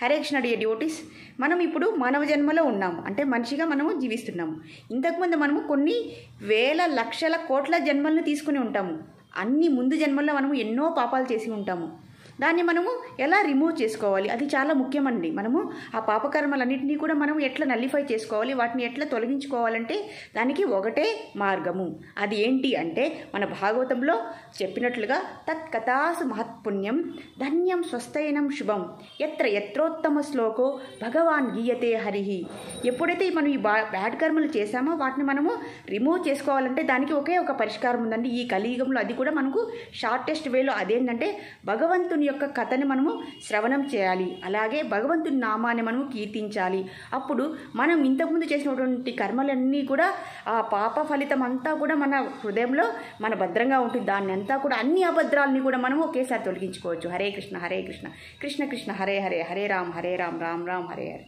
Hare Krishna dear devotees, మనం ఇప్పుడు మానవ జన్మలో ఉన్నాము, అంటే మనిషిగా మనము జీవిస్తున్నాము. ఇంతకుముందు మనము కొన్ని వేల లక్షల కోట్ల జన్మలను తీసుకుని ఉంటాము. అన్ని ముందు జన్మల్లో మనము ఎన్నో పాపాలు చేసి ఉంటాము. దాన్ని మనము ఎలా రిమూవ్ చేసుకోవాలి, అది చాలా ముఖ్యమండి. మనము ఆ పాపకర్మలన్నింటినీ కూడా మనం ఎట్లా నల్లిఫై చేసుకోవాలి, వాటిని ఎట్లా తొలగించుకోవాలంటే దానికి ఒకటే మార్గము. అది ఏంటి అంటే మన భాగవతంలో చెప్పినట్లుగా తత్కథాసు మహత్పుణ్యం ధన్యం స్వస్థైనం శుభం ఎత్ర ఎత్రోత్తమ శ్లోకో భగవాన్ గీయతే హరిహి. ఎప్పుడైతే మనం ఈ బ్యాడ్ కర్మలు చేశామో వాటిని మనము రిమూవ్ చేసుకోవాలంటే దానికి ఒకే ఒక పరిష్కారం ఉందండి. ఈ కలియుగంలో అది కూడా మనకు షార్టెస్ట్ వేలో అదేంటంటే భగవంతుని యొక్క కథని మనము శ్రవణం చేయాలి, అలాగే భగవంతుని నామాన్ని మనము కీర్తించాలి. అప్పుడు మనం ఇంతకుముందు చేసినటువంటి కర్మలన్నీ కూడా ఆ పాప ఫలితం అంతా కూడా మన హృదయంలో మన భద్రంగా ఉంటుంది. దాన్ని అంతా కూడా అన్ని అభద్రాలని కూడా మనము ఒకేసారి తొలగించుకోవచ్చు. హరే కృష్ణ కృష్ణ కృష్ణ హరే హరే, హరే రామ్ రామ్ రామ్ హరే హరే.